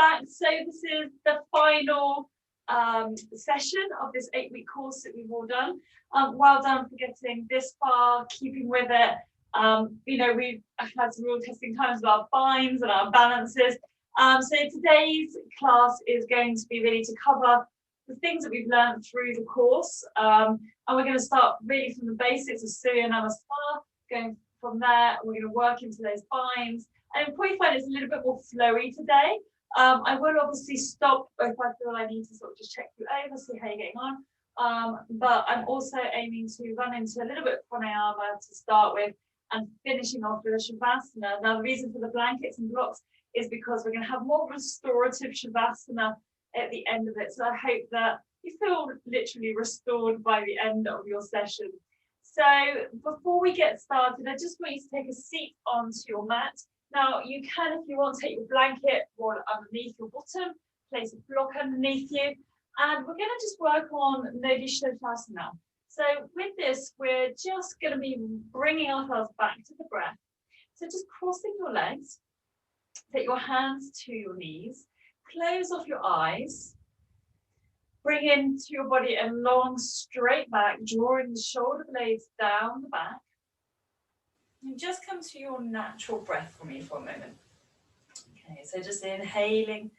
back. So this is the final session of this 8-week course that we've all done. Well done for getting this far, keeping with it. You know, we've had some real testing times with our binds and our balances. So today's class is going to be really to cover the things that we've learned through the course. And we're going to start really from the basics of surya namaskar, going from there, we're going to work into those binds. And you'll probably find it's a little bit more flowy today. I will obviously stop if I feel I need to sort of just check you over, see how you're getting on. But I'm also aiming to run into a little bit of pranayama to start with and finishing off with a shavasana. Now, the reason for the blankets and blocks is because we're going to have more restorative shavasana at the end of it. So I hope that you feel literally restored by the end of your session. So before we get started, I just want you to take a seat onto your mat. Now, you can, if you want, take your blanket, roll it underneath your bottom, place a block underneath you, and we're going to just work on Energise. So with this, we're just going to be bringing ourselves back to the breath. So just crossing your legs, take your hands to your knees, close off your eyes, bring into your body a long straight back, drawing the shoulder blades down the back. And just come to your natural breath for me for a moment. Okay, so just inhaling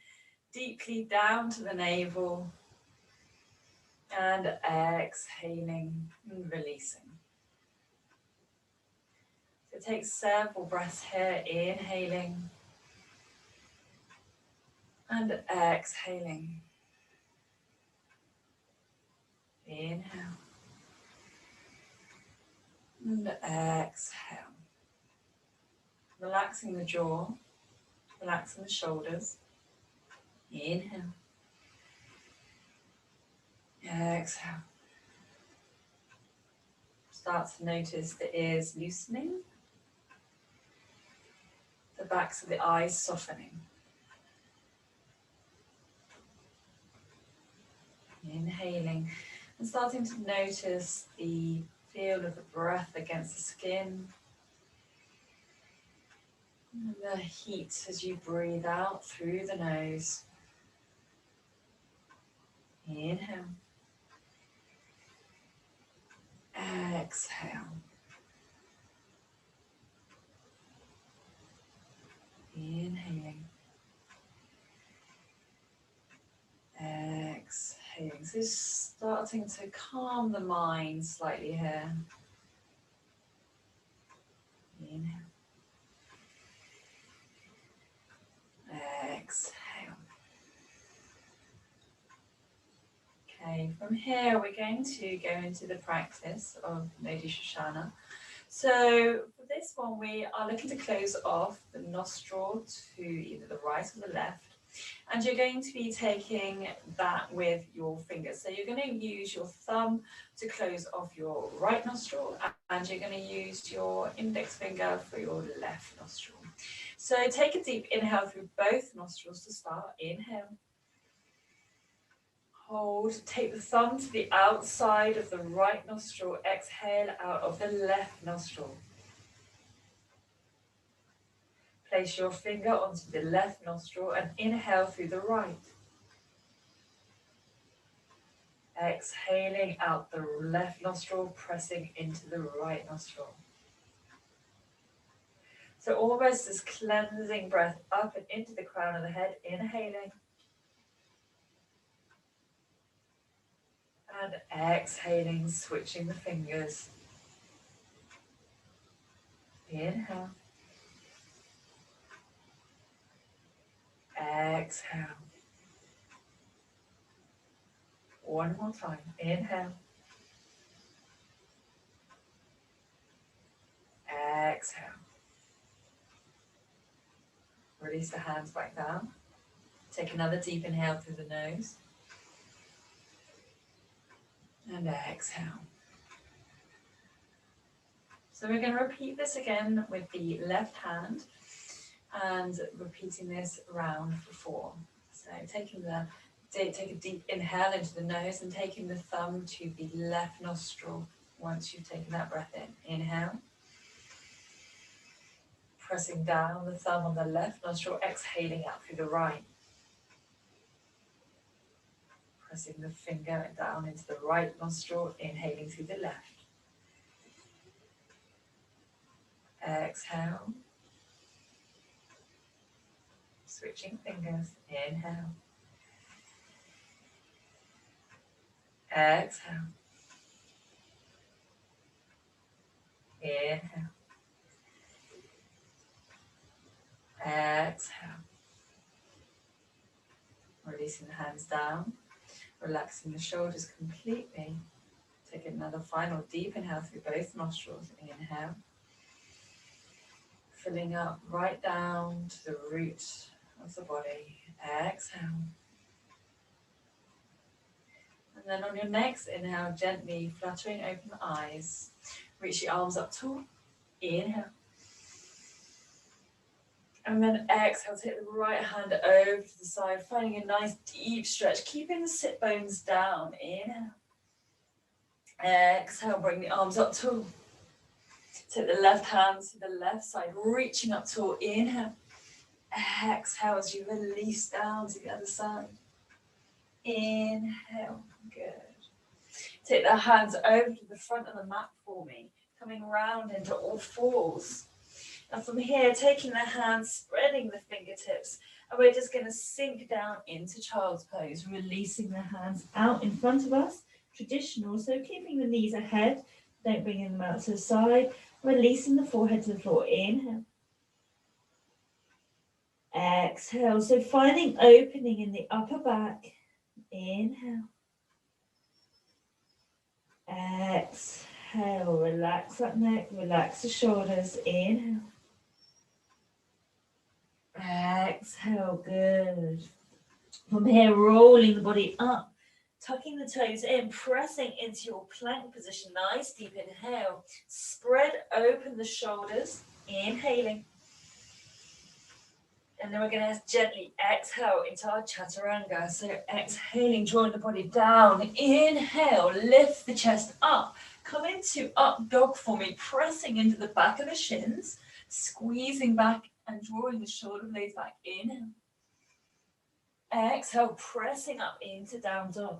deeply down to the navel and exhaling and releasing. So take several breaths here, inhaling and exhaling. Inhale and exhale. Relaxing the jaw, relaxing the shoulders. Inhale. Exhale. Start to notice the ears loosening, the backs of the eyes softening. Inhaling and starting to notice the feel of the breath against the skin. And the heat as you breathe out through the nose. Inhale. Exhale. Inhaling. Exhaling. So starting to calm the mind slightly here. Inhale. Exhale. Okay, from here we're going to go into the practice of Energise. So for this one we are looking to close off the nostril to either the right or the left. And you're going to be taking that with your fingers. So you're going to use your thumb to close off your right nostril, and you're going to use your index finger for your left nostril. So take a deep inhale through both nostrils to start. Inhale. Hold. Take the thumb to the outside of the right nostril. Exhale out of the left nostril. Place your finger onto the left nostril and inhale through the right. Exhaling out the left nostril, pressing into the right nostril. So almost this cleansing breath up and into the crown of the head, inhaling. And exhaling, switching the fingers. Inhale. Exhale. One more time. Inhale. Exhale. Release the hands back down. Take another deep inhale through the nose. And exhale. So we're going to repeat this again with the left hand and repeating this round for 4. So take a deep inhale into the nose and taking the thumb to the left nostril once you've taken that breath in. Inhale. Pressing down the thumb on the left nostril, exhaling out through the right. Pressing the finger down into the right nostril, inhaling through the left. Exhale. Switching fingers. Inhale. Exhale. Inhale. Exhale. Releasing the hands down. Relaxing the shoulders completely. Take another final deep inhale through both nostrils. Inhale. Filling up right down to the root of the body. Exhale. And then on your next inhale, gently fluttering open the eyes. Reach the arms up tall. Inhale. And then exhale, take the right hand over to the side, finding a nice deep stretch, keeping the sit bones down. Inhale. Exhale, bring the arms up tall. Take the left hand to the left side, reaching up tall. Inhale. Exhale as you release down to the other side. Inhale. Good. Take the hands over to the front of the mat for me, coming round into all fours. And from here, taking the hands, spreading the fingertips, and we're just going to sink down into child's pose, releasing the hands out in front of us, traditional, so keeping the knees ahead, don't bring them out to the side, releasing the forehead to the floor. Inhale. Exhale, so finding opening in the upper back. Inhale. Exhale, relax that neck, relax the shoulders. Inhale. Exhale, good. From here, rolling the body up, tucking the toes in, pressing into your plank position. Nice deep inhale. Spread open the shoulders, inhaling. And then we're going to gently exhale into our chaturanga. So exhaling, drawing the body down. Inhale, lift the chest up. Come into up dog for me, pressing into the back of the shins, squeezing back and drawing the shoulder blades back. Inhale. Exhale, pressing up into down dog.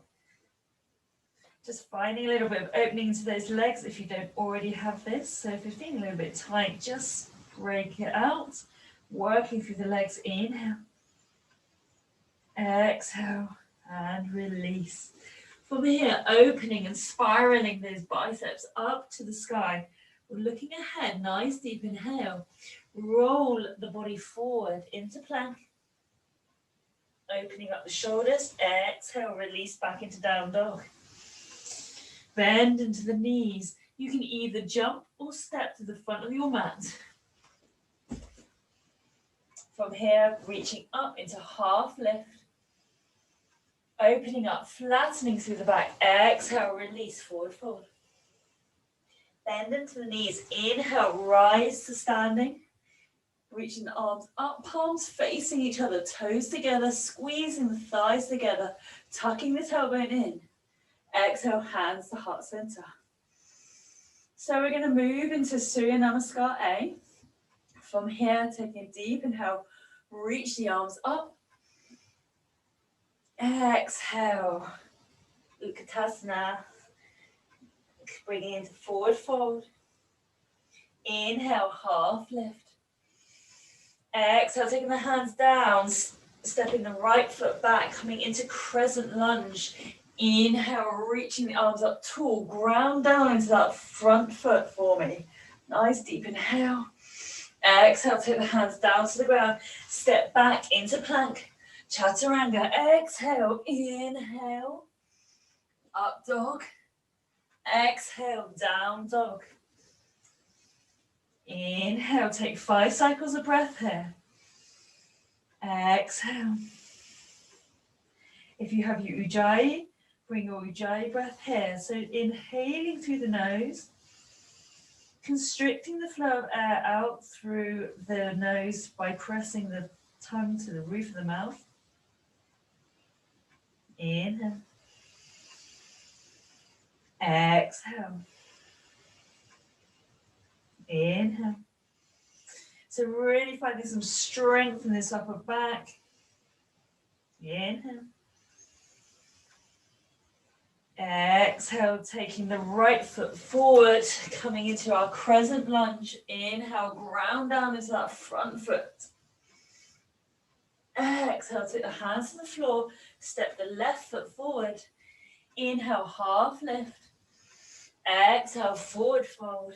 Just finding a little bit of opening into those legs if you don't already have this. So if you're feeling a little bit tight, just break it out. Working through the legs. Inhale. Exhale. And release. From here, opening and spiraling those biceps up to the sky. We're looking ahead. Nice deep inhale. Roll the body forward into plank. Opening up the shoulders. Exhale, release back into down dog. Bend into the knees. You can either jump or step to the front of your mat. From here, reaching up into half lift. Opening up, flattening through the back. Exhale, release, forward fold. Bend into the knees. Inhale, rise to standing. Reaching the arms up, palms facing each other, toes together, squeezing the thighs together, tucking the tailbone in. Exhale, hands to heart center. So we're going to move into Surya Namaskar A. From here, taking a deep inhale, reach the arms up. Exhale, Utkatasana, bringing into forward fold. Inhale, half lift. Exhale, taking the hands down, stepping the right foot back, coming into crescent lunge. Inhale, reaching the arms up tall, ground down into that front foot for me. Nice deep inhale. Exhale, take the hands down to the ground, step back into plank. Chaturanga, exhale, inhale, up dog, exhale, down dog. Inhale, take 5 cycles of breath here. Exhale. If you have your Ujjayi, bring your Ujjayi breath here. So inhaling through the nose, constricting the flow of air out through the nose by pressing the tongue to the roof of the mouth. Inhale. Exhale. Inhale. So really finding some strength in this upper back. Inhale. Exhale, taking the right foot forward, coming into our crescent lunge. Inhale, ground down into that front foot. Exhale, take the hands to the floor, step the left foot forward. Inhale, half lift. Exhale, forward fold.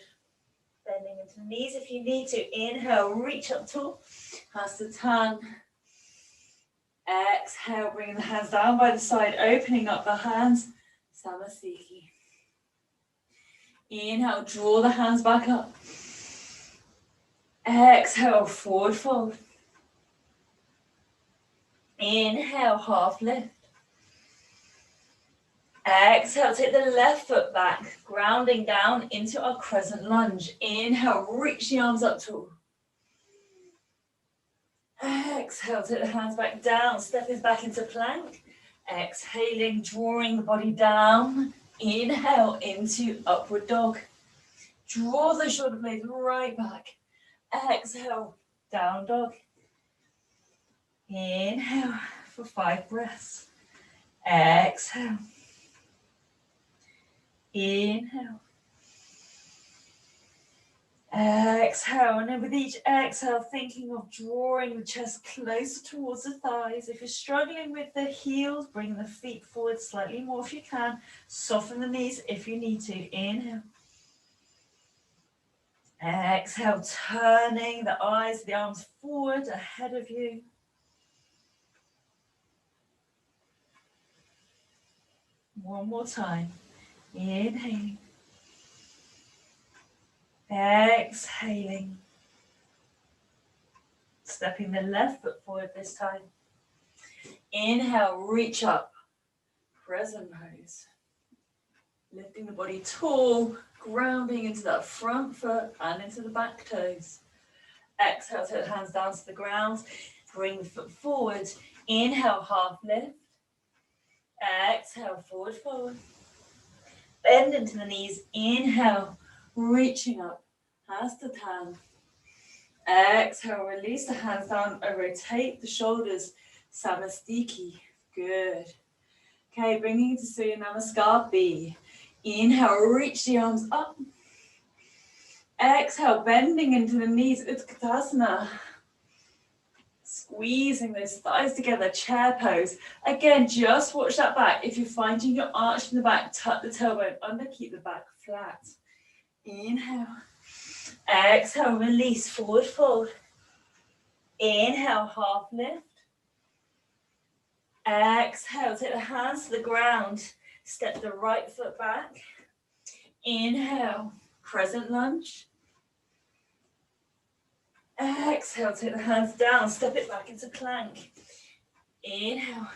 Bending into the knees if you need to. Inhale, reach up tall, hands to tongue. Exhale, bringing the hands down by the side, opening up the hands. Samasthiti. Inhale, draw the hands back up. Exhale, forward fold. Inhale, half lift. Exhale, take the left foot back, grounding down into our crescent lunge. Inhale, reach the arms up tall. Exhale, take the hands back down, stepping back into plank. Exhaling, drawing the body down. Inhale into upward dog. Draw the shoulder blades right back. Exhale, down dog. Inhale for 5 breaths. Exhale. Inhale. Exhale, and then with each exhale, thinking of drawing the chest closer towards the thighs. If you're struggling with the heels, bring the feet forward slightly more if you can. Soften the knees if you need to. Inhale. Exhale, turning the eyes, the arms forward ahead of you. One more time. Inhaling. Exhaling. Stepping the left foot forward this time. Inhale, reach up. Crescent pose. Lifting the body tall, grounding into that front foot and into the back toes. Exhale, take the hands down to the ground. Bring the foot forward. Inhale, half lift. Exhale, forward fold. Bend into the knees. Inhale, reaching up. Hands to tongue. Exhale, release the hands down and rotate the shoulders. Samasthiti. Good. Okay, bringing it to surya namaskar B. Inhale, reach the arms up. Exhale, bending into the knees. Utkatasana. Squeezing those thighs together, chair pose. Again, just watch that back. If you're finding your arch in the back, tuck the tailbone under, keep the back flat. Inhale. Exhale, release, forward fold. Inhale, half lift. Exhale, take the hands to the ground. Step the right foot back. Inhale, crescent lunge. Exhale, take the hands down, step it back into plank. Inhale.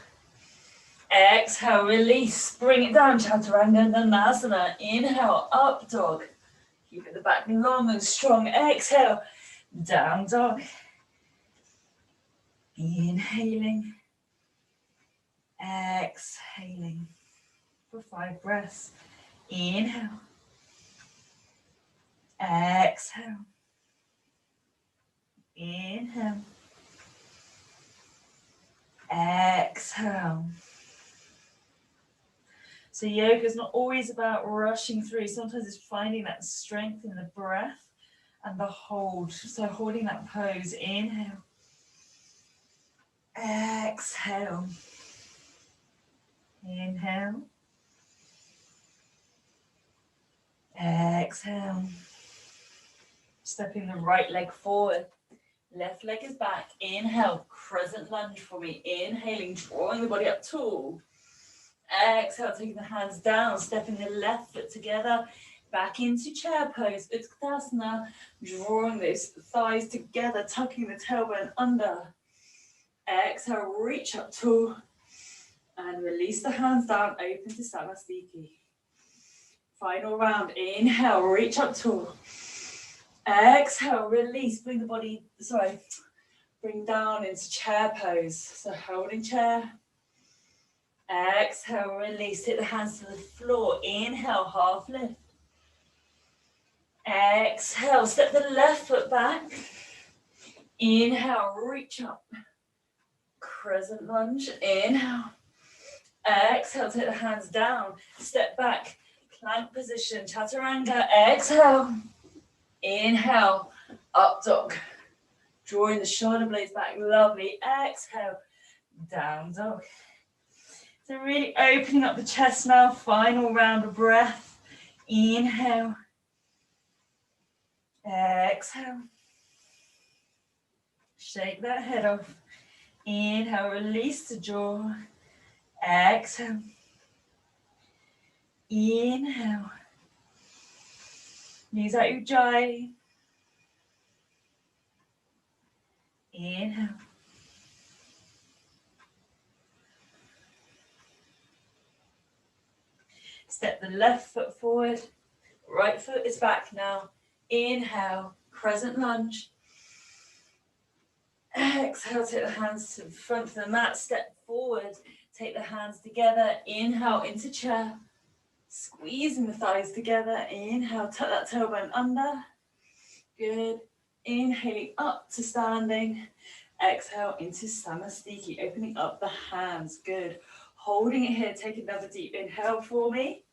Exhale, release, bring it down, chaturanga dandasana. Inhale, up dog. Keep the back long and strong. Exhale, down dog. Inhaling. Exhaling for 5 breaths. Inhale. Exhale. Inhale. Exhale. So yoga is not always about rushing through. Sometimes it's finding that strength in the breath and the hold. So holding that pose. Inhale. Exhale. Inhale. Exhale. Stepping the right leg forward. Left leg is back. Inhale. Crescent lunge for me. Inhaling, drawing the body up tall. Exhale, taking the hands down, stepping the left foot together, back into chair pose, Utkatasana, drawing those thighs together, tucking the tailbone under. Exhale, reach up tall, and release the hands down, open to Samasthiti. Final round, inhale, reach up tall. Exhale, release, bring down into chair pose. So holding chair. Exhale, release, take the hands to the floor. Inhale, half lift. Exhale, step the left foot back. Inhale, reach up. Crescent lunge, inhale. Exhale, take the hands down, step back, plank position, chaturanga. Exhale, inhale, up dog. Drawing the shoulder blades back, lovely. Exhale, down dog. So really opening up the chest now, final round of breath. Inhale, exhale. Shake that head off. Inhale, release the jaw. Exhale. Inhale. Knees out your jaw. Inhale. Step the left foot forward. Right foot is back now. Inhale, crescent lunge. Exhale, take the hands to the front of the mat. Step forward. Take the hands together. Inhale into chair. Squeezing the thighs together. Inhale, tuck that tailbone under. Good. Inhaling up to standing. Exhale into Samasthiti, opening up the hands. Good. Holding it here. Take another deep inhale for me.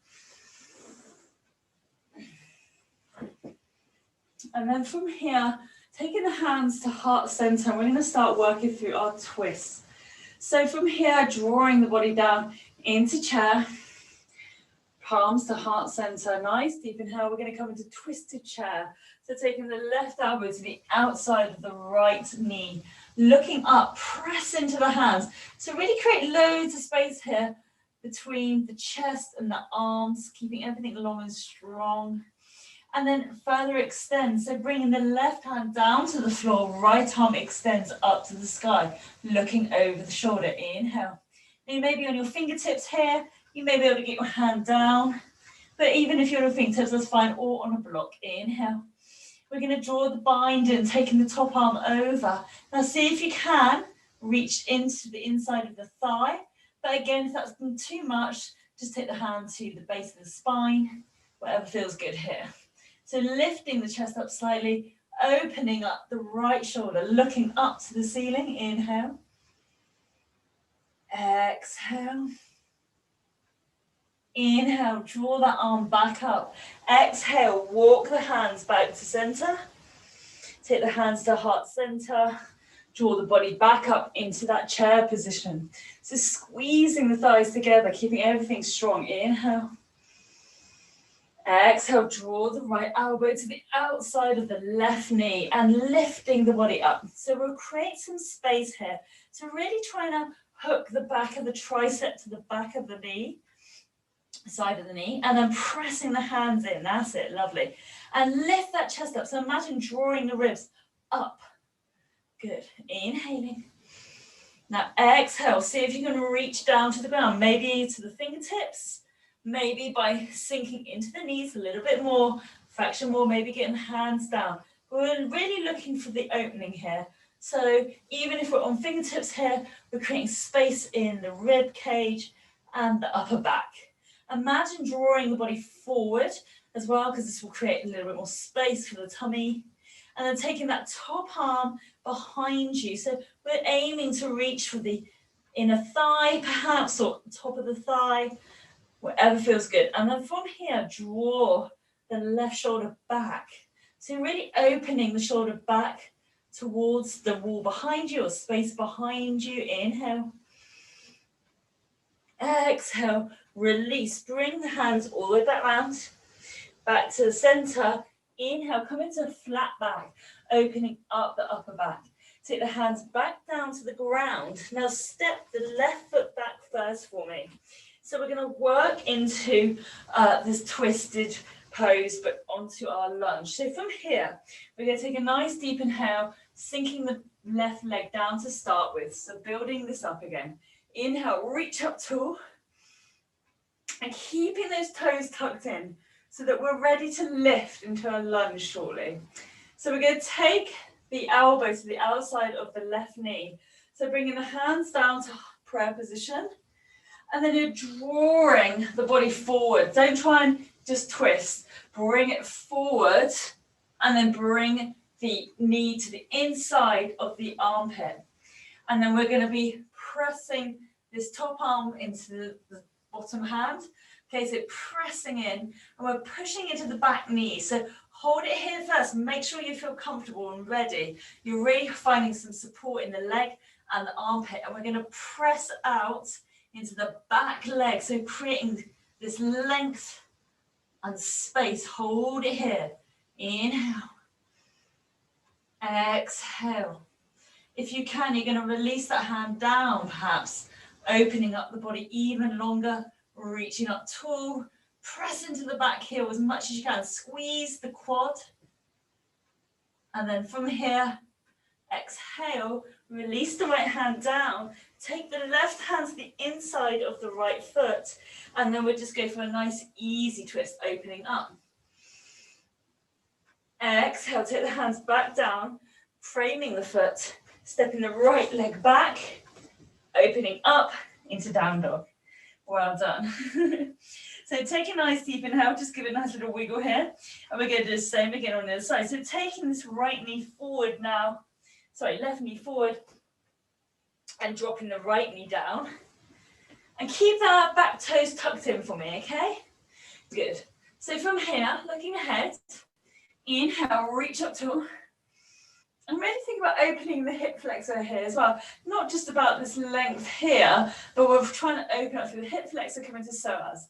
And then from here, taking the hands to heart center, we're going to start working through our twists. So from here, drawing the body down into chair, palms to heart center. Nice deep inhale. We're going to come into twisted chair. So taking the left elbow to the outside of the right knee, looking up, press into the hands. So really create loads of space here between the chest and the arms, keeping everything long and strong. And then further extend. So bringing the left hand down to the floor, right arm extends up to the sky, looking over the shoulder. Inhale. Now you may be on your fingertips here. You may be able to get your hand down. But even if you're on your fingertips, that's fine, or on a block. Inhale. We're going to draw the bind in, taking the top arm over. Now see if you can reach into the inside of the thigh. But again, if that's too much, just take the hand to the base of the spine, whatever feels good here. So lifting the chest up slightly, opening up the right shoulder, looking up to the ceiling. Inhale. Exhale. Inhale, draw that arm back up. Exhale, walk the hands back to center. Take the hands to heart center. Draw the body back up into that chair position. So squeezing the thighs together, keeping everything strong. Inhale. Exhale, draw the right elbow to the outside of the left knee and lifting the body up. So we'll create some space here. So really trying to hook the back of the tricep to the back of the knee, side of the knee, and then pressing the hands in. That's it, lovely. And lift that chest up. So imagine drawing the ribs up. Good. Inhaling. Now exhale. See if you can reach down to the ground, maybe to the fingertips. Maybe by sinking into the knees a little bit more, fraction more, maybe getting the hands down. We're really looking for the opening here. So even if we're on fingertips here, we're creating space in the rib cage and the upper back. Imagine drawing the body forward as well, because this will create a little bit more space for the tummy. And then taking that top arm behind you. So we're aiming to reach for the inner thigh perhaps, or top of the thigh, whatever feels good. And then from here, draw the left shoulder back. So really opening the shoulder back towards the wall behind you or space behind you. Inhale. Exhale. Release. Bring the hands all the way back to the center. Inhale. Come into a flat back, opening up the upper back. Take the hands back down to the ground. Now step the left foot back first for me. So we're going to work into this twisted pose, but onto our lunge. So from here, we're going to take a nice deep inhale, sinking the left leg down to start with. So building this up again. Inhale, reach up tall. And keeping those toes tucked in so that we're ready to lift into a lunge shortly. So we're going to take the elbow to the outside of the left knee. So bringing the hands down to prayer position. And then you're drawing the body forward. Don't try and just twist. Bring it forward and then bring the knee to the inside of the armpit. And then we're going to be pressing this top arm into the bottom hand. Okay, so pressing in, and we're pushing into the back knee. So hold it here first. Make sure you feel comfortable and ready. You're really finding some support in the leg and the armpit, and we're going to press out into the back leg. So creating this length and space. Hold it here. Inhale. Exhale. If you can, you're going to release that hand down, perhaps opening up the body even longer, reaching up tall, press into the back heel as much as you can, squeeze the quad, and then from here, exhale, release the right hand down, take the left hand to the inside of the right foot, and then we'll just go for a nice easy twist, opening up. Exhale, take the hands back down, framing the foot, stepping the right leg back, opening up into down dog. Well done. So take a nice deep inhale, just give it a nice little wiggle here. And we're going to do the same again on the other side. So taking this right knee forward now, left knee forward, and dropping the right knee down. And keep that back toes tucked in for me, okay? Good. So from here, looking ahead, inhale, reach up tall. And really think about opening the hip flexor here as well. Not just about this length here, but we're trying to open up through the hip flexor, coming to psoas.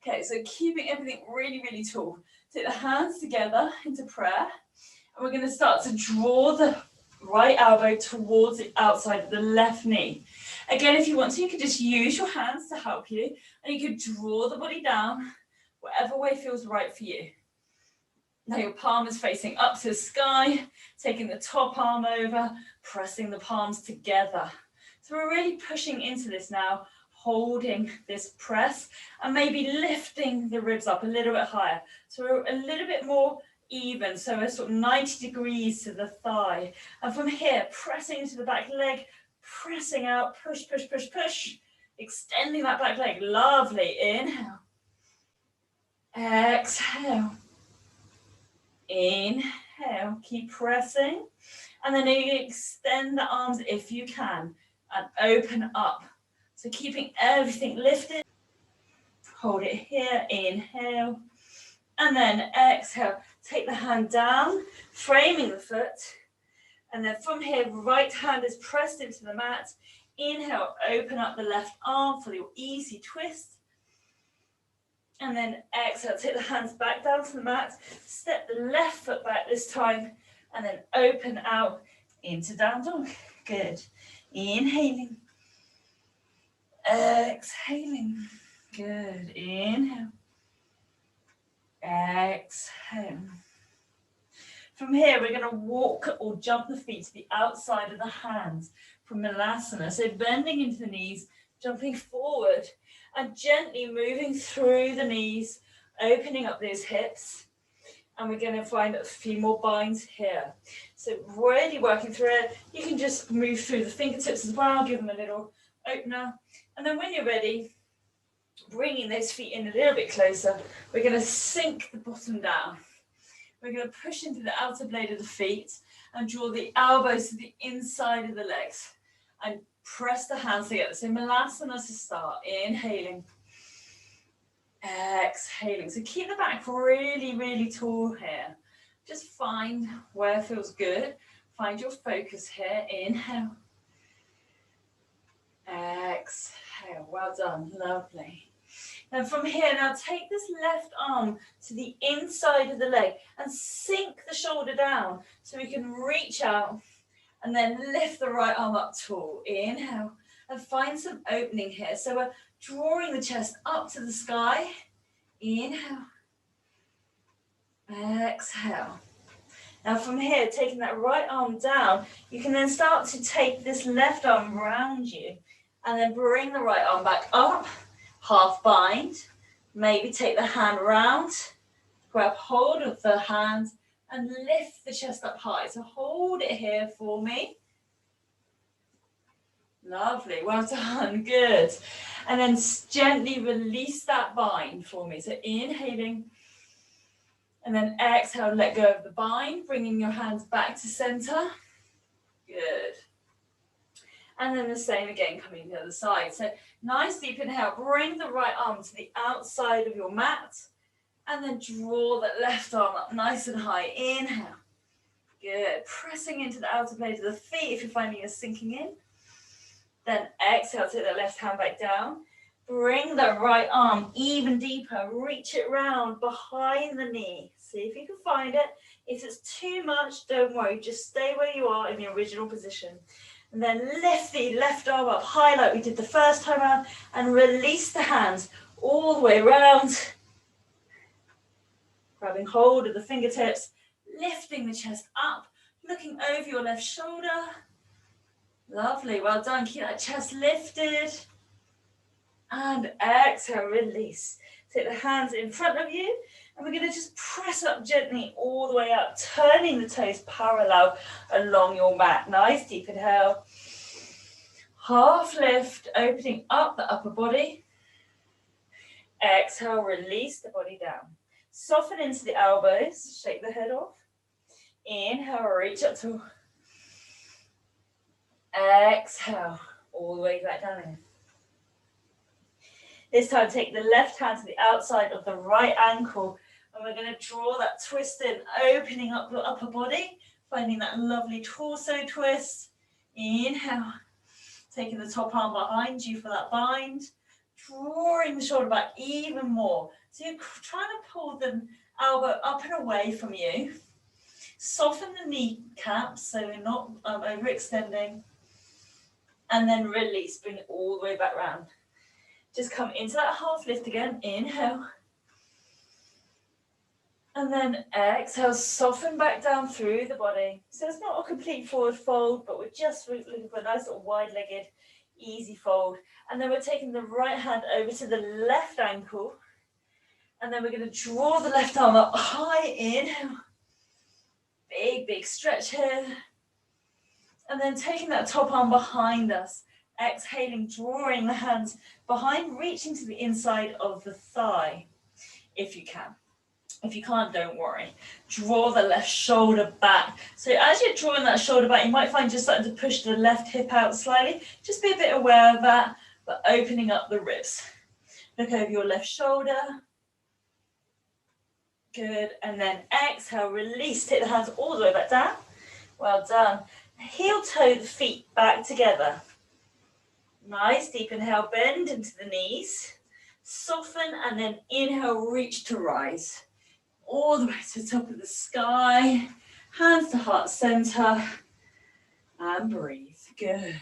Okay, so keeping everything really, really tall. Take the hands together into prayer. And we're going to start to draw the right elbow towards the outside of the left knee. Again, if you want to, you could just use your hands to help you. And you could draw the body down, whatever way feels right for you. Now your palm is facing up to the sky, taking the top arm over, pressing the palms together. So we're really pushing into this now, holding this press and maybe lifting the ribs up a little bit higher. So we're a little bit more even, so we're sort of 90 degrees to the thigh. And from here, pressing into the back leg, pressing out, push, push, push, push, extending that back leg. Lovely. Inhale. Exhale. Inhale, keep pressing, and then you extend the arms if you can and open up. So keeping everything lifted, hold it here, inhale, and then exhale. Take the hand down, framing the foot, and then from here, right hand is pressed into the mat. Inhale, open up the left arm for your easy twist. And then exhale, take the hands back down to the mat, step the left foot back this time, and then open out into down dog. Good. Inhaling. Exhaling. Good. Inhale. Exhale. From here, we're going to walk or jump the feet to the outside of the hands from Malasana. So bending into the knees, jumping forward, and gently moving through the knees, opening up those hips. And we're going to find a few more binds here. So really working through it. You can just move through the fingertips as well, give them a little opener. And then when you're ready, bringing those feet in a little bit closer, we're going to sink the bottom down. We're going to push into the outer blade of the feet and draw the elbows to the inside of the legs. And press the hands together. So Malasana to start. Inhaling. Exhaling. So keep the back really, really tall here. Just find where feels good. Find your focus here. Inhale. Exhale. Well done. Lovely. And from here, now take this left arm to the inside of the leg and sink the shoulder down so we can reach out and then lift the right arm up tall. Inhale. And find some opening here. So we're drawing the chest up to the sky. Inhale. Exhale. Now from here, taking that right arm down, you can then start to take this left arm around you and then bring the right arm back up. Half bind, maybe take the hand round, grab hold of the hand and lift the chest up high. So hold it here for me. Lovely, well done, good. And then gently release that bind for me. So inhaling and then exhale, let go of the bind, bringing your hands back to center. Good. And then the same again, coming to the other side. So nice deep inhale, bring the right arm to the outside of your mat, and then draw that left arm up nice and high. Inhale. Good. Pressing into the outer plate of the feet if you're finding you're sinking in. Then exhale, take the left hand back down. Bring the right arm even deeper. Reach it round behind the knee. See if you can find it. If it's too much, don't worry. Just stay where you are in the original position. And then lift the left arm up high like we did the first time around. And release the hands all the way around. Grabbing hold of the fingertips. Lifting the chest up. Looking over your left shoulder. Lovely. Well done. Keep that chest lifted. And exhale, release. Take the hands in front of you, and we're going to just press up gently all the way up, turning the toes parallel along your mat. Nice deep inhale. Half lift, opening up the upper body. Exhale, release the body down. Soften into the elbows, shake the head off. Inhale, reach up to. Exhale, all the way back down again. This time, take the left hand to the outside of the right ankle, and we're going to draw that twist in, opening up your upper body, finding that lovely torso twist. Inhale, taking the top arm behind you for that bind, drawing the shoulder back even more. So you're trying to pull the elbow up and away from you. Soften the kneecaps so we're not overextending, and then release, bring it all the way back round. Just come into that half lift again. Inhale. And then exhale, soften back down through the body. So it's not a complete forward fold, but we're just looking for a nice little wide-legged, easy fold. And then we're taking the right hand over to the left ankle. And then we're going to draw the left arm up high. Inhale. Big, big stretch here. And then taking that top arm behind us. Exhaling, drawing the hands behind, reaching to the inside of the thigh, if you can. If you can't, don't worry. Draw the left shoulder back. So as you're drawing that shoulder back, you might find you're starting to push the left hip out slightly. Just be a bit aware of that, but opening up the ribs. Look over your left shoulder. Good. And then exhale, release. Take the hands all the way back down. Well done. Heel toe the feet back together. Nice, deep inhale, bend into the knees, soften, and then inhale, reach to rise. All the way to the top of the sky, hands to heart center, and breathe. Good.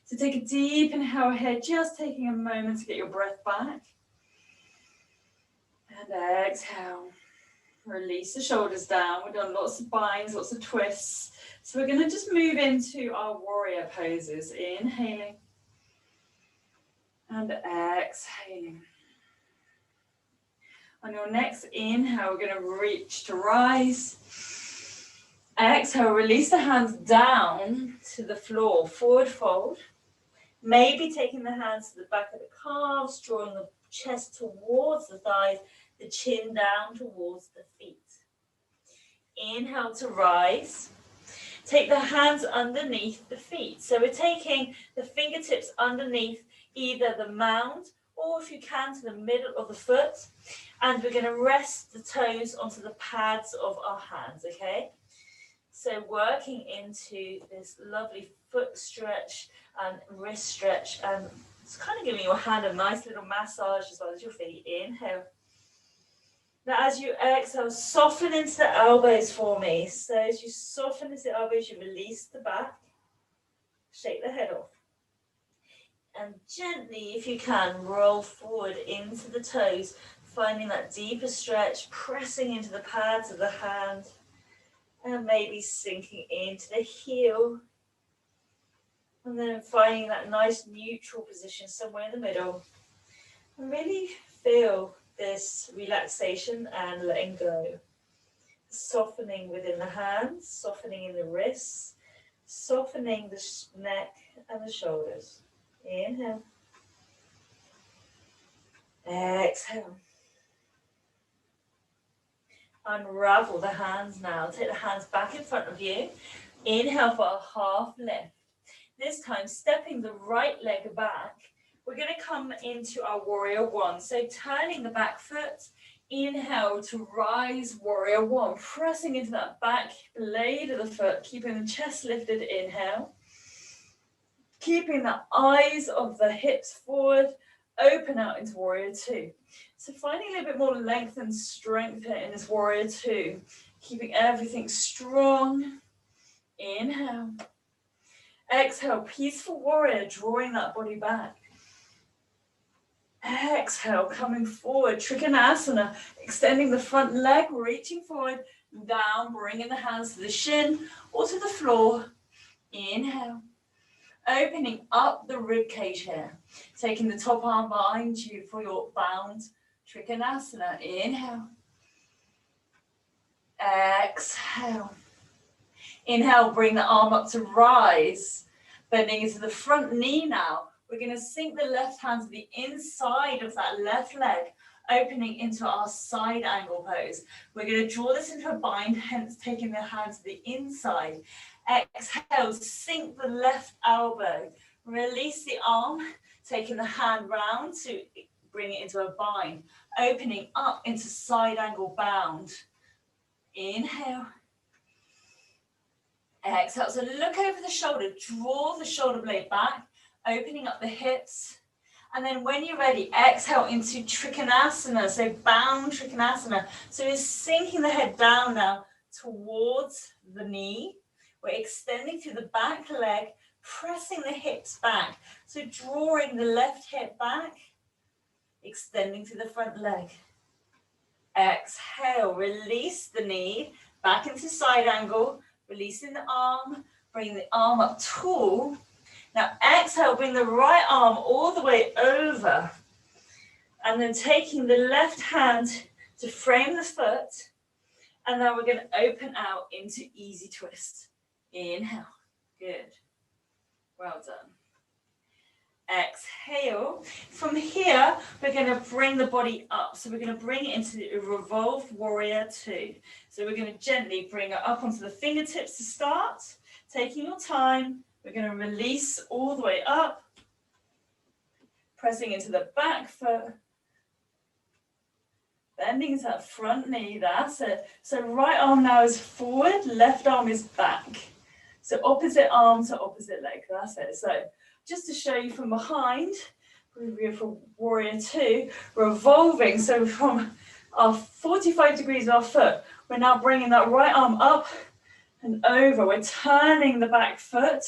So take a deep inhale here, just taking a moment to get your breath back. And exhale. Release the shoulders down. We've done lots of binds, lots of twists. So we're going to just move into our warrior poses. Inhaling. And exhaling. On your next inhale, we're going to reach to rise. Exhale, release the hands down to the floor, forward fold. Maybe taking the hands to the back of the calves, drawing the chest towards the thighs, the chin down towards the feet. Inhale to rise. Take the hands underneath the feet. So we're taking the fingertips underneath either the mound or, if you can, to the middle of the foot. And we're going to rest the toes onto the pads of our hands, okay? So working into this lovely foot stretch and wrist stretch, and it's kind of giving your hand a nice little massage as well as your feet. Inhale. Now as you exhale, soften into the elbows for me. So as you soften into the elbows, you release the back, shake the head off. And gently, if you can, roll forward into the toes, finding that deeper stretch, pressing into the pads of the hand, and maybe sinking into the heel. And then finding that nice neutral position somewhere in the middle. And really feel this relaxation and letting go. Softening within the hands, softening in the wrists, softening the neck and the shoulders. Inhale. Exhale. Unravel the hands now. Take the hands back in front of you. Inhale for a half lift. This time, stepping the right leg back, we're going to come into our warrior one. So turning the back foot, inhale to rise, warrior one, pressing into that back blade of the foot, keeping the chest lifted, inhale. Keeping the eyes of the hips forward, open out into warrior two. So finding a little bit more length and strength here in this warrior two, keeping everything strong. Inhale. Exhale, peaceful warrior, drawing that body back. Exhale, coming forward, Trikonasana, extending the front leg, reaching forward, down, bringing the hands to the shin or to the floor. Inhale. Opening up the rib cage here. Taking the top arm behind you for your bound Trikonasana. Inhale. Exhale. Inhale, bring the arm up to rise. Bending into the front knee now. We're going to sink the left hand to the inside of that left leg, opening into our side angle pose. We're going to draw this into a bind, hence taking the hand to the inside. Exhale, sink the left elbow. Release the arm, taking the hand round to bring it into a bind. Opening up into side angle bound. Inhale. Exhale, so look over the shoulder, draw the shoulder blade back, opening up the hips. And then when you're ready, exhale into Trikonasana, so bound Trikonasana. So you're sinking the head down now towards the knee. We're extending through the back leg, pressing the hips back. So drawing the left hip back, extending through the front leg. Exhale, release the knee, back into side angle, releasing the arm, bring the arm up tall. Now exhale, bring the right arm all the way over. And then taking the left hand to frame the foot. And now we're going to open out into easy twist. Inhale. Good. Well done. Exhale. From here, we're going to bring the body up. So we're going to bring it into a revolved warrior two. So we're going to gently bring it up onto the fingertips to start. Taking your time. We're going to release all the way up. Pressing into the back foot. Bending into that front knee. That's it. So right arm now is forward. Left arm is back. So opposite arm to opposite leg, that's it. So just to show you from behind, we're going for warrior two, revolving. So from our 45 degrees of our foot, we're now bringing that right arm up and over. We're turning the back foot.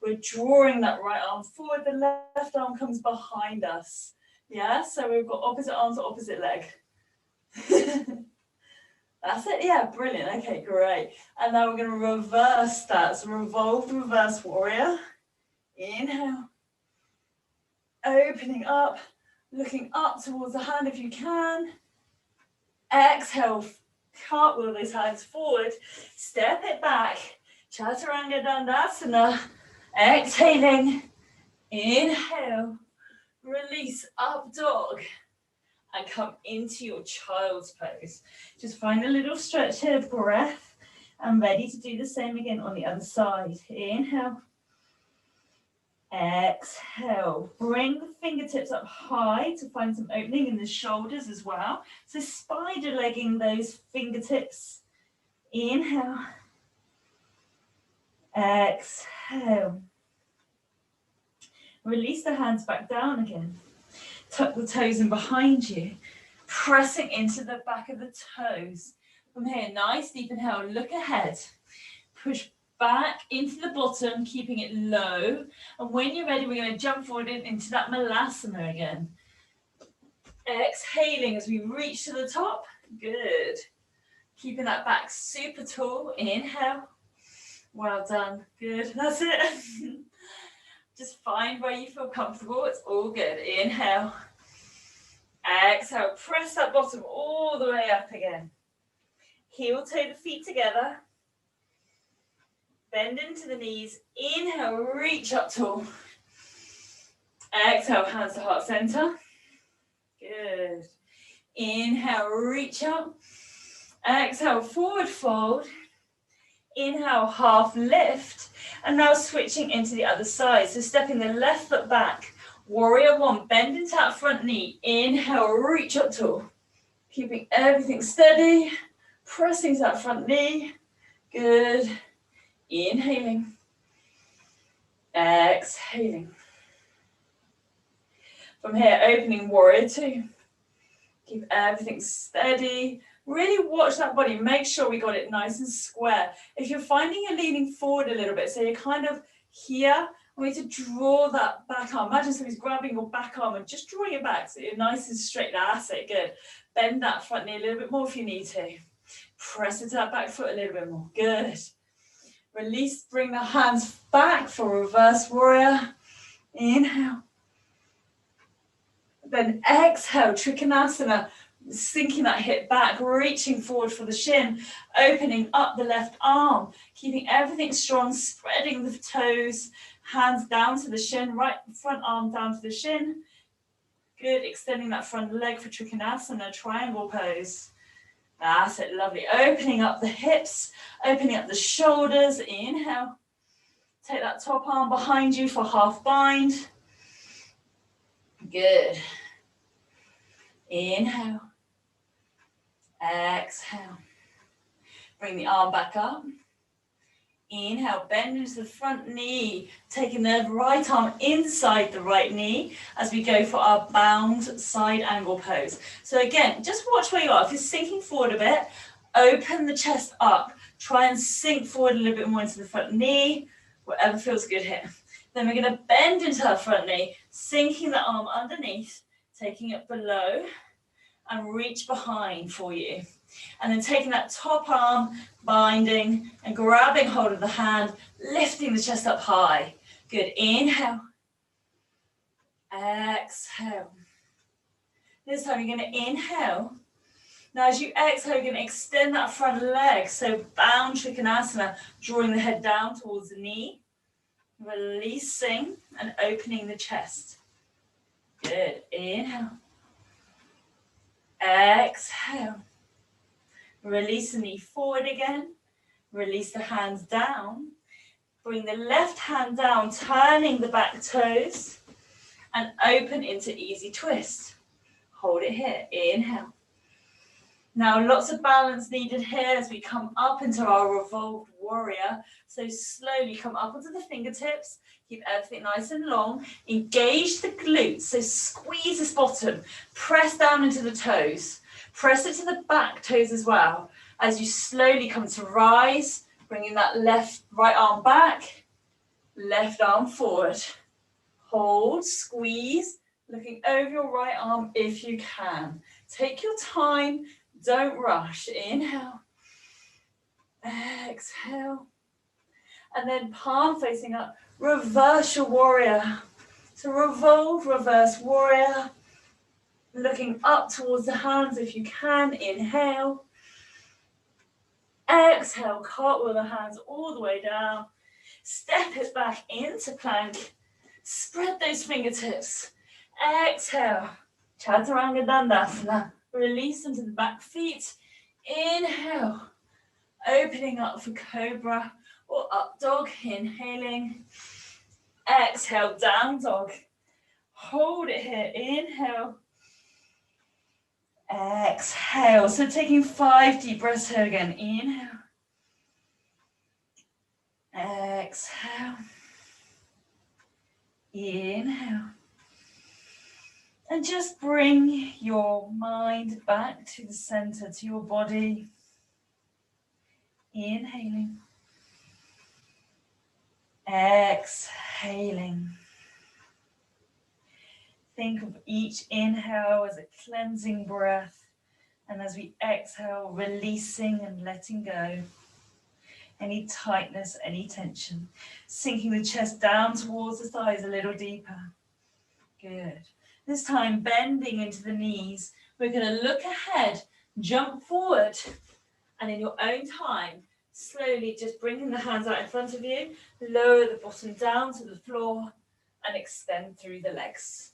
We're drawing that right arm forward. The left arm comes behind us. Yeah, so we've got opposite arm to opposite leg. That's it, yeah, brilliant. Okay, great. And now we're going to reverse that. So revolved reverse warrior. Inhale. Opening up, looking up towards the hand if you can. Exhale, cartwheel those hands forward. Step it back. Chaturanga Dandasana. Exhaling. Inhale. Release, up dog. And come into your child's pose. Just find a little stretch here of breath and ready to do the same again on the other side. Inhale. Exhale. Bring the fingertips up high to find some opening in the shoulders as well. So spider legging those fingertips. Inhale. Exhale. Release the hands back down again. Tuck the toes in behind you, pressing into the back of the toes. From here, nice deep inhale, look ahead. Push back into the bottom, keeping it low. And when you're ready, we're going to jump forward into that Malasana again. Exhaling as we reach to the top. Good. Keeping that back super tall. Inhale. Well done. Good. That's it. Just find where you feel comfortable. It's all good. Inhale. Exhale. Press that bottom all the way up again. Heel toe the feet together. Bend into the knees. Inhale. Reach up tall. Exhale. Hands to heart center. Good. Inhale. Reach up. Exhale. Forward fold. Inhale, half lift. And now switching into the other side. So stepping the left foot back. Warrior one, bend into that front knee. Inhale, reach up tall. Keeping everything steady. Pressing to that front knee. Good. Inhaling. Exhaling. From here, opening warrior two. Keep everything steady. Really watch that body. Make sure we got it nice and square. If you're finding you're leaning forward a little bit, so you're kind of here, we need to draw that back arm. Imagine somebody's grabbing your back arm and just drawing it back so you're nice and straight. That's it, good. Bend that front knee a little bit more if you need to. Press into that back foot a little bit more. Good. Release, bring the hands back for reverse warrior. Inhale. Then exhale, Trikonasana. Sinking that hip back, reaching forward for the shin, opening up the left arm, keeping everything strong, spreading the toes, hands down to the shin, right front arm down to the shin. Good, extending that front leg for Trikonasana, triangle pose. That's it, lovely. Opening up the hips, opening up the shoulders. Inhale. Take that top arm behind you for half bind. Good. Inhale. Exhale. Bring the arm back up. Inhale, bend into the front knee, taking the right arm inside the right knee as we go for our bound side angle pose. So again, just watch where you are. If you're sinking forward a bit, open the chest up. Try and sink forward a little bit more into the front knee, whatever feels good here. Then we're going to bend into our front knee, sinking the arm underneath, taking it below, and reach behind for you. And then taking that top arm, binding and grabbing hold of the hand, lifting the chest up high. Good. Inhale. Exhale. This time you're going to inhale. Now as you exhale, you're going to extend that front leg. So bound Trikonasana, drawing the head down towards the knee. Releasing and opening the chest. Good. Inhale. Exhale. Release the knee forward again. Release the hands down. Bring the left hand down, turning the back toes. And open into easy twist. Hold it here. Inhale. Now lots of balance needed here as we come up into our revolved warrior. So slowly come up onto the fingertips. Keep everything nice and long. Engage the glutes. So squeeze this bottom. Press down into the toes. Press it to the back toes as well. As you slowly come to rise, bringing that right arm back, left arm forward. Hold, squeeze, looking over your right arm if you can. Take your time, don't rush. Inhale, exhale, and then palm facing up. Reverse your warrior. So revolve, reverse warrior. Looking up towards the hands if you can. Inhale. Exhale, cartwheel the hands all the way down. Step it back into plank. Spread those fingertips. Exhale. Chaturanga Dandasana. Release them to the back feet. Inhale. Opening up for cobra or up dog. Inhaling. Exhale, down dog. Hold it here. Inhale. Exhale. So taking 5 deep breaths here again. Inhale. Exhale. Inhale. And just bring your mind back to the center, to your body. Inhaling. Exhaling. Think of each inhale as a cleansing breath, and as we exhale, releasing and letting go. Any tightness, any tension. Sinking the chest down towards the thighs a little deeper. Good. This time, bending into the knees. We're going to look ahead, jump forward, and in your own time, slowly just bringing the hands out in front of you, lower the bottom down to the floor, and extend through the legs.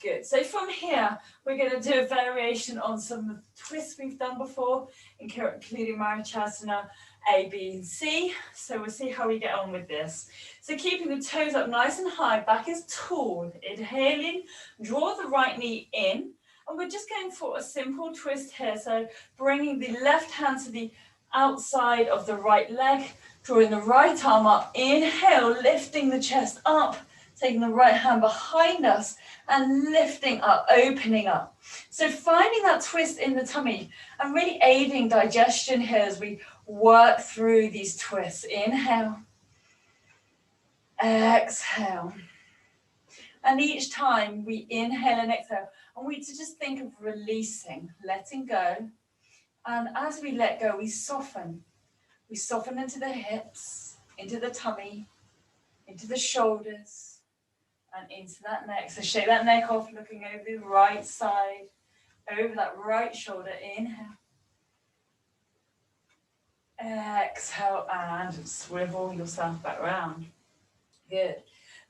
Good. So from here, we're going to do a variation on some of the twists we've done before, including Marachasana A, B, and C. So we'll see how we get on with this. So keeping the toes up nice and high, back is tall. Inhaling, draw the right knee in. And we're just going for a simple twist here. So bringing the left hand to the outside of the right leg, drawing the right arm up. Inhale, lifting the chest up, taking the right hand behind us and lifting up, opening up. So finding that twist in the tummy and really aiding digestion here as we work through these twists. Inhale, exhale. And each time we inhale and exhale, and we just think of releasing, letting go. And as we let go, we soften. We soften into the hips, into the tummy, into the shoulders, and into that neck. So shake that neck off, looking over the right side, over that right shoulder. Inhale. Exhale and swivel yourself back around. Good.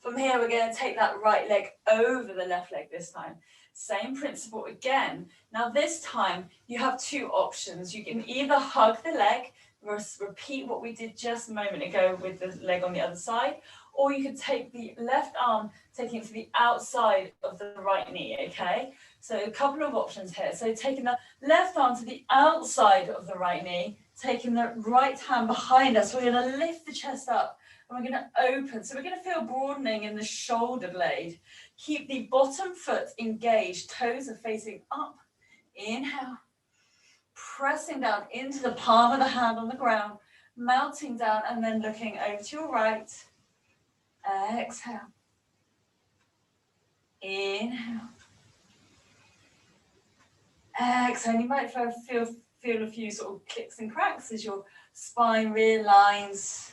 From here, we're going to take that right leg over the left leg this time. Same principle again. Now this time, you have two options. You can either hug the leg, repeat what we did just a moment ago with the leg on the other side, or you could take the left arm, taking it to the outside of the right knee, okay? So a couple of options here. So taking the left arm to the outside of the right knee, taking the right hand behind us, we're going to lift the chest up and we're going to open. So we're going to feel broadening in the shoulder blade. Keep the bottom foot engaged, toes are facing up. Inhale, pressing down into the palm of the hand on the ground, melting down and then looking over to your right. Exhale. Inhale. Exhale. You might feel a few sort of clicks and cracks as your spine realigns.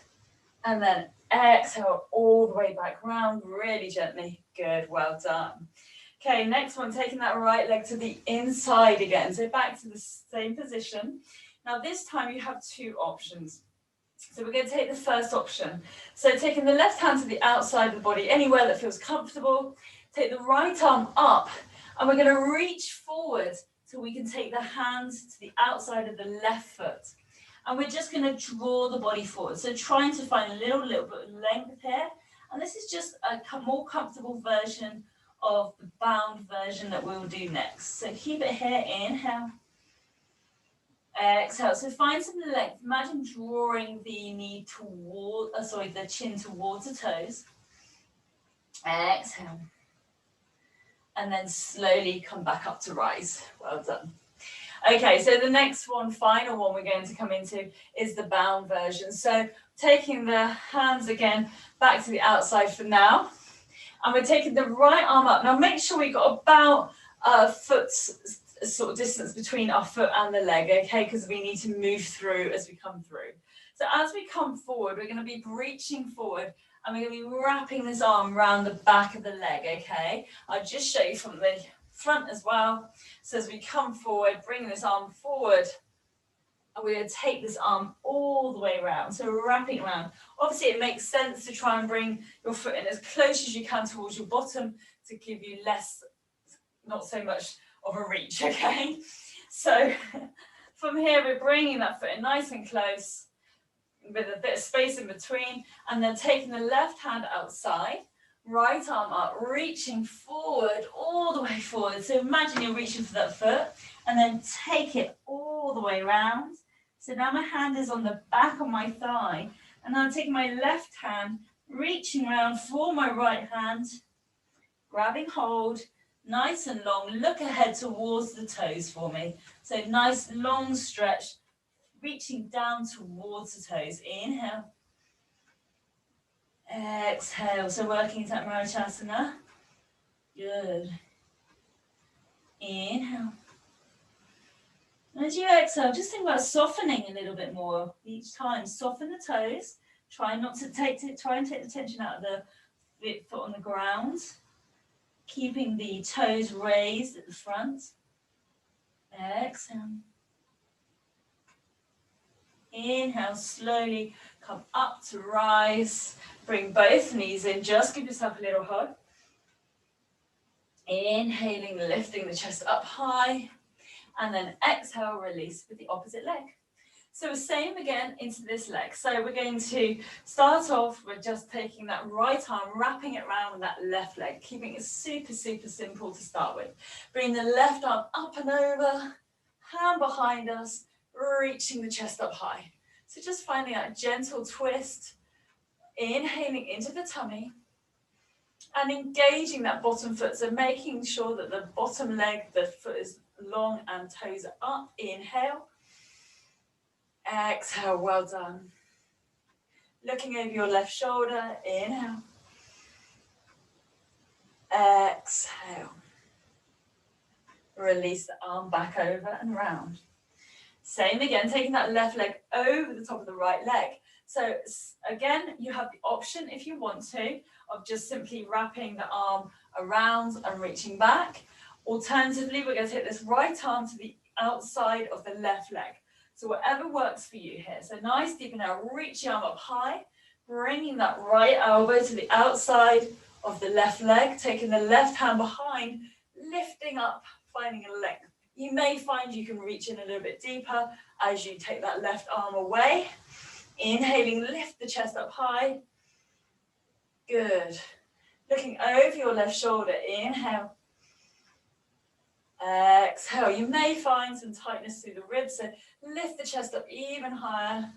And then exhale all the way back round, really gently. Good, well done. Okay, next one, taking that right leg to the inside again. So back to the same position. Now this time you have two options. So we're going to take the first option. So taking the left hand to the outside of the body, anywhere that feels comfortable. Take the right arm up and we're going to reach forward so we can take the hands to the outside of the left foot. And we're just going to draw the body forward. So trying to find a little bit of length here. And this is just a more comfortable version of the bound version that we'll do next. So keep it here, inhale. Exhale. So find some length. Imagine drawing the knee toward, the chin towards the toes. Exhale. And then slowly come back up to rise. Well done. Okay, so the next one, final one we're going to come into is the bound version. So taking the hands again back to the outside for now. And we're taking the right arm up. Now make sure we've got about a foot's sort of distance between our foot and the leg, okay? Because we need to move through as we come through. So as we come forward, we're going to be reaching forward and we're going to be wrapping this arm around the back of the leg, okay? I'll just show you from the front as well. So as we come forward, bring this arm forward, and we're going to take this arm all the way around. So we're wrapping around. Obviously, it makes sense to try and bring your foot in as close as you can towards your bottom to give you less, not so much of a reach, okay? So from here, we're bringing that foot in nice and close with a bit of space in between, and then taking the left hand outside, right arm up, reaching forward, all the way forward. So imagine you're reaching for that foot, and then take it all the way around. So now my hand is on the back of my thigh, and now I'm taking my left hand, reaching around for my right hand, grabbing hold, nice and long, look ahead towards the toes for me. So nice long stretch, reaching down towards the toes. Inhale. Exhale. So working into that Marachasana. Good. Inhale. And as you exhale, just think about softening a little bit more each time. Soften the toes. Try and take the tension out of the foot on the ground. Keeping the toes raised at the front. Exhale. Inhale, slowly come up to rise. Bring both knees in. Just give yourself a little hug. Inhaling, lifting the chest up high, and then exhale, release with the opposite leg. So same again into this leg. So we're going to start off with just taking that right arm, wrapping it around with that left leg, keeping it super, super simple to start with. Bring the left arm up and over, hand behind us, reaching the chest up high. So just finding that gentle twist, inhaling into the tummy, and engaging that bottom foot. So making sure that the bottom leg, the foot is long and toes are up. Inhale. Exhale, well done. Looking over your left shoulder, inhale. Exhale. Release the arm back over and round. Same again, taking that left leg over the top of the right leg. So again, you have the option, if you want to, of just simply wrapping the arm around and reaching back. Alternatively, we're going to take this right arm to the outside of the left leg. So whatever works for you here. So nice, deep inhale, reach the arm up high, bringing that right elbow to the outside of the left leg, taking the left hand behind, lifting up, finding a length. You may find you can reach in a little bit deeper as you take that left arm away. Inhaling, lift the chest up high. Good. Looking over your left shoulder, inhale. Exhale. You may find some tightness through the ribs, so lift the chest up even higher.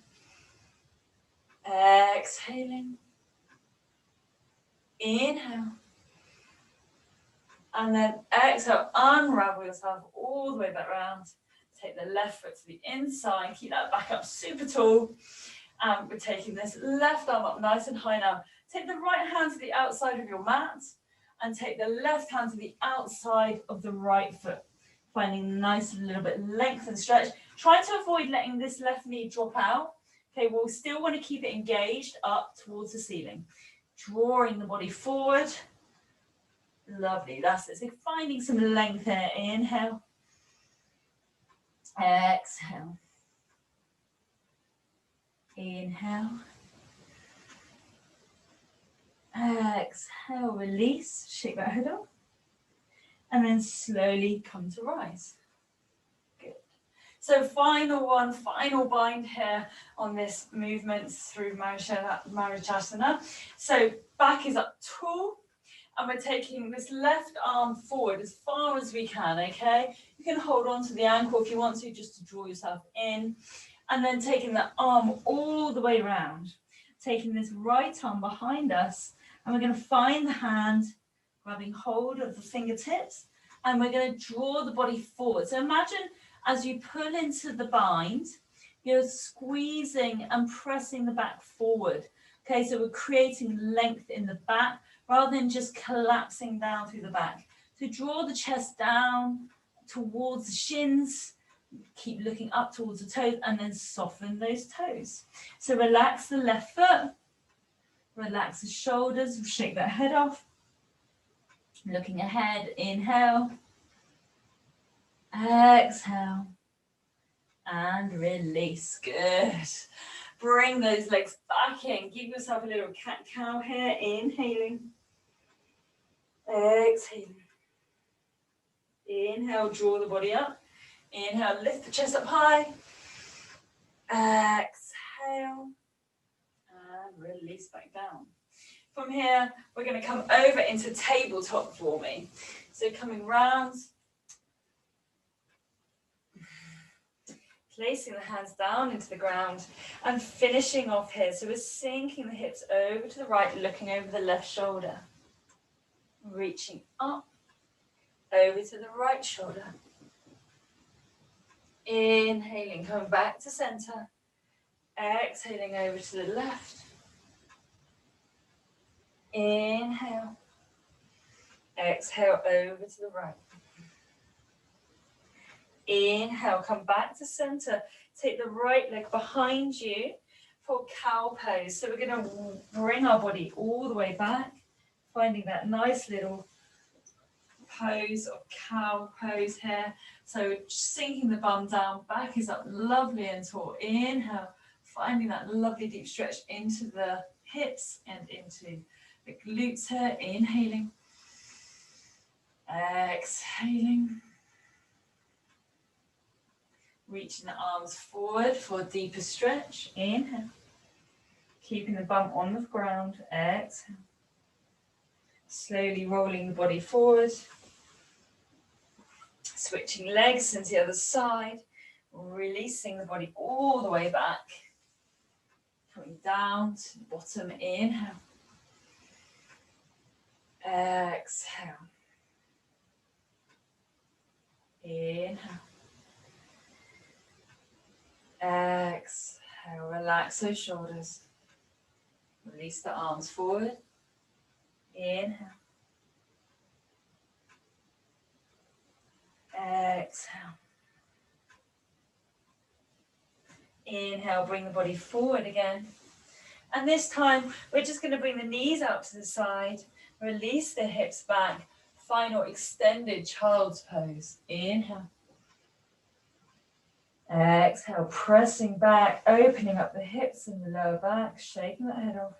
Exhaling. Inhale. And then exhale, unravel yourself all the way back round. Take the left foot to the inside, keep that back up super tall. And we're taking this left arm up nice and high now. Take the right hand to the outside of your mat and take the left hand to the outside of the right foot. Finding nice little bit length and stretch. Try to avoid letting this left knee drop out. Okay, we'll still want to keep it engaged up towards the ceiling. Drawing the body forward. Lovely, that's it. So finding some length here. Inhale. Exhale. Inhale. Exhale, release, shake that head off. And then slowly come to rise. Good. So final one, final bind here on this movement through Marichyasana. So back is up tall. And we're taking this left arm forward as far as we can, okay? You can hold on to the ankle if you want to, just to draw yourself in. And then taking the arm all the way around. Taking this right arm behind us. And we're going to find the hand, grabbing hold of the fingertips. And we're going to draw the body forward. So imagine as you pull into the bind, you're squeezing and pressing the back forward. Okay, so we're creating length in the back, rather than just collapsing down through the back. So draw the chest down towards the shins, keep looking up towards the toes, and then soften those toes. So relax the left foot, relax the shoulders, shake that head off. Looking ahead, inhale, exhale, and release. Good. Bring those legs back in. Give yourself a little cat-cow here. Inhaling. Exhaling. Inhale, draw the body up. Inhale, lift the chest up high. Exhale. And release back down. From here, we're going to come over into tabletop for me. So coming round. Placing the hands down into the ground and finishing off here. So we're sinking the hips over to the right, looking over the left shoulder. Reaching up, over to the right shoulder. Inhaling, coming back to center. Exhaling over to the left. Inhale. Exhale over to the right. Inhale, come back to center. Take the right leg behind you for cow pose. So we're going to bring our body all the way back, finding that nice little pose of cow pose here. So sinking the bum down, back is up lovely and tall. Inhale, finding that lovely deep stretch into the hips and into the glutes here. Inhaling. Exhaling. Reaching the arms forward for a deeper stretch. Inhale. Keeping the bum on the ground. Exhale. Slowly rolling the body forward. Switching legs to the other side. Releasing the body all the way back. Coming down to the bottom. Inhale. Exhale. Inhale. Exhale. Relax those shoulders. Release the arms forward. Inhale. Exhale. Inhale, bring the body forward again. And this time, we're just going to bring the knees out to the side. Release the hips back. Final extended child's pose. Inhale. Exhale, pressing back, opening up the hips and the lower back, shaking that head off.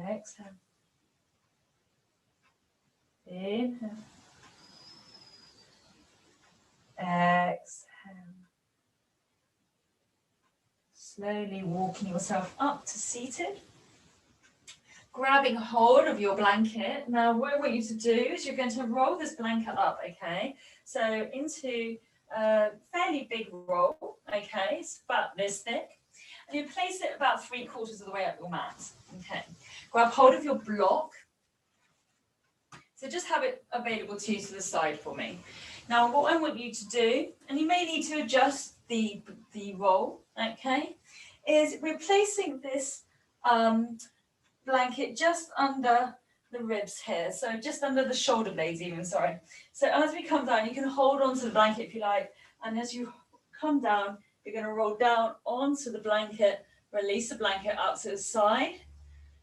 Exhale. Inhale. Exhale. Slowly walking yourself up to seated. Grabbing hold of your blanket. Now, what I want you to do is you're going to roll this blanket up, okay? So into a fairly big roll, okay? It's about this thick. And you place it about 3/4 of the way up your mat, okay? Grab hold of your block. So just have it available to you to the side for me. Now, what I want you to do, and you may need to adjust the roll, okay, is we're placing this blanket just under the ribs here, so just under the shoulder blades even, sorry. So as we come down, you can hold onto the blanket if you like, and as you come down, you're going to roll down onto the blanket, release the blanket up to the side.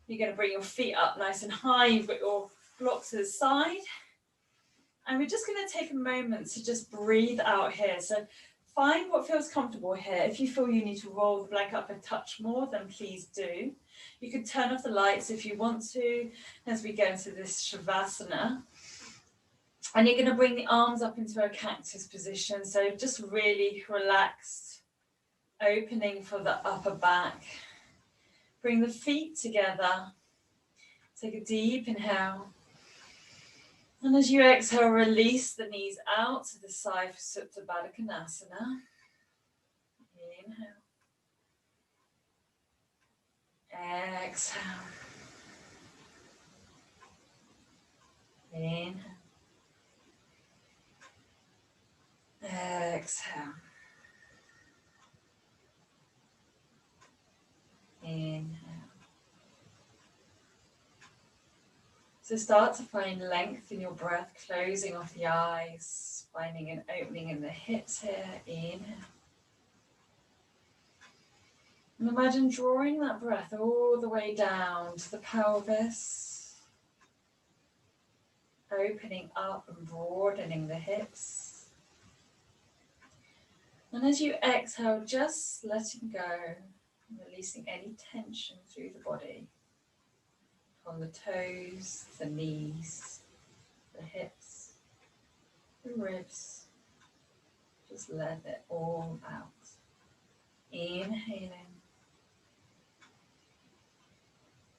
You're going to bring your feet up nice and high, you've got your block to the side. And we're just going to take a moment to just breathe out here. So find what feels comfortable here. If you feel you need to roll the blanket up a touch more, then please do. You can turn off the lights if you want to as we go into this shavasana. And you're going to bring the arms up into a cactus position. So just really relaxed, opening for the upper back. Bring the feet together. Take a deep inhale. And as you exhale, release the knees out to the side for Supta Baddha Konasana. Inhale. Exhale. Inhale. Exhale. Inhale. So start to find length in your breath, closing off the eyes, finding an opening in the hips here. Inhale. And imagine drawing that breath all the way down to the pelvis, opening up and broadening the hips. And as you exhale, just letting go, releasing any tension through the body. On the toes, the knees, the hips, the ribs. Just let it all out. Inhaling.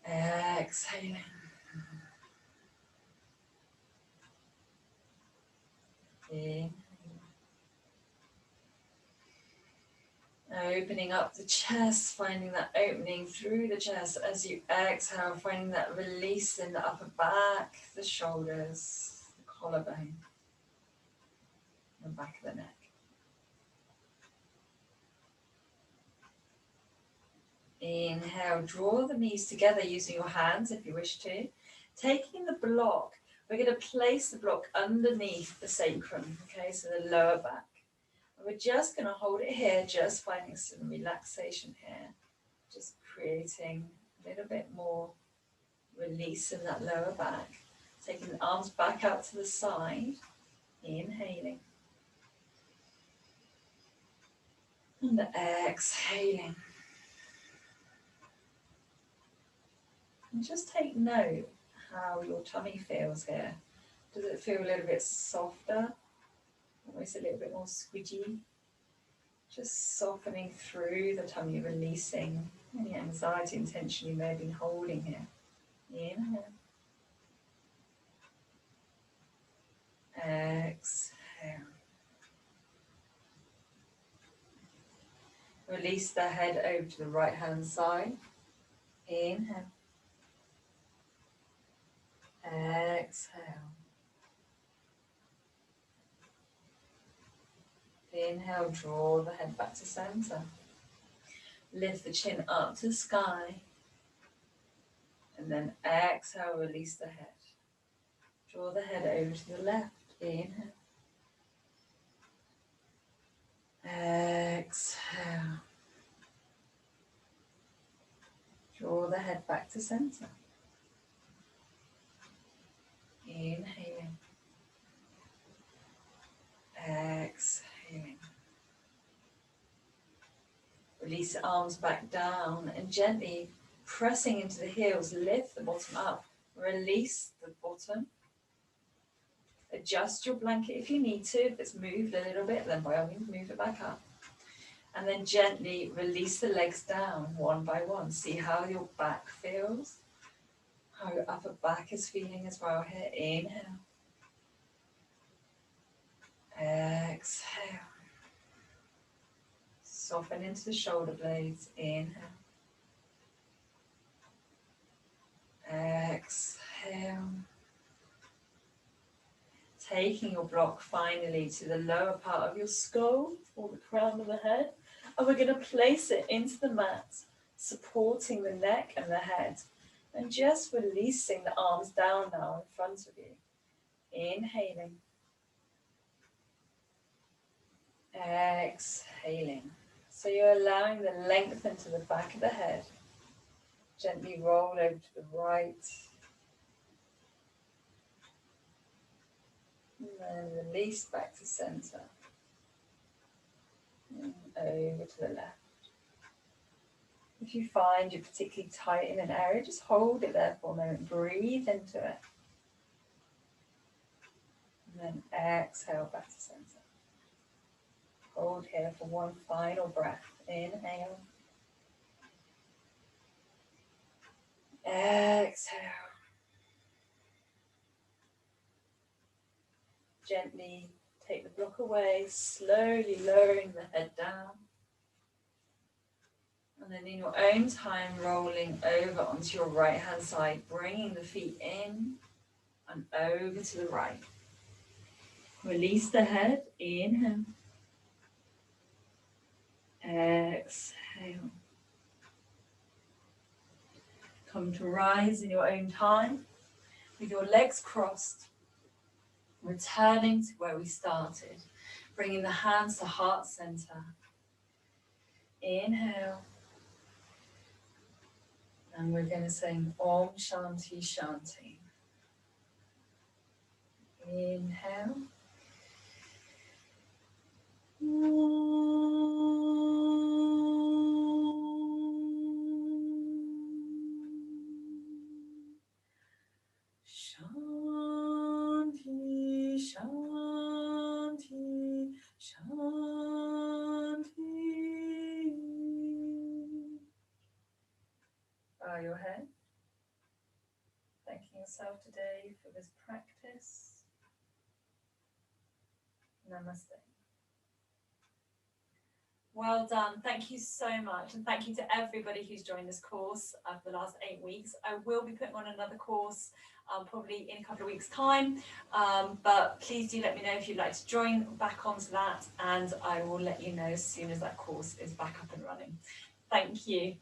Exhaling. Inhaling. Opening up the chest, finding that opening through the chest as you exhale, finding that release in the upper back, the shoulders, the collarbone, the back of the neck. Inhale, draw the knees together using your hands if you wish to. Taking the block, we're going to place the block underneath the sacrum, okay, so the lower back. We're just going to hold it here, just finding some relaxation here. Just creating a little bit more release in that lower back. Taking the arms back out to the side. Inhaling. And exhaling. And just take note how your tummy feels here. Does it feel a little bit softer? Almost a little bit more squidgy? Just softening through the tummy, releasing any anxiety and tension you may have been holding here. Inhale. Exhale. Release the head over to the right hand side. Inhale. Exhale. Inhale, draw the head back to center. Lift the chin up to the sky. And then exhale, release the head. Draw the head over to the left. Inhale. Exhale. Draw the head back to center. Inhaling. Exhaling. Release the arms back down and gently pressing into the heels, lift the bottom up. Release the bottom. Adjust your blanket if you need to. If it's moved a little bit, then by all means move it back up. And then gently release the legs down one by one. See how your back feels. How your upper back is feeling as well here. Inhale. Exhale. Soften into the shoulder blades. Inhale. Exhale. Taking your block finally to the lower part of your skull or the crown of the head. And we're going to place it into the mat, supporting the neck and the head. And just releasing the arms down now in front of you. Inhaling. Exhaling. So you're allowing the length into the back of the head. Gently roll over to the right. And then release back to center. And over to the left. If you find you're particularly tight in an area, just hold it there for a moment. Breathe into it. And then exhale back to center. Hold here for one final breath. Inhale. Exhale. Gently take the block away, slowly lowering the head down. And then in your own time, rolling over onto your right hand side, bringing the feet in and over to the right. Release the head, inhale. Exhale. Come to rise in your own time with your legs crossed, returning to where we started, bringing the hands to heart center. Inhale. And we're going to sing Om Shanti Shanti. Inhale. Shanti, Shanti, Shanti. Bow your head. Thanking yourself today for this practice. Namaste. Well done. Thank you so much. And thank you to everybody who's joined this course for the last 8 weeks. I will be putting on another course probably in a couple of weeks' time. But please do let me know if you'd like to join back onto that. And I will let you know as soon as that course is back up and running. Thank you.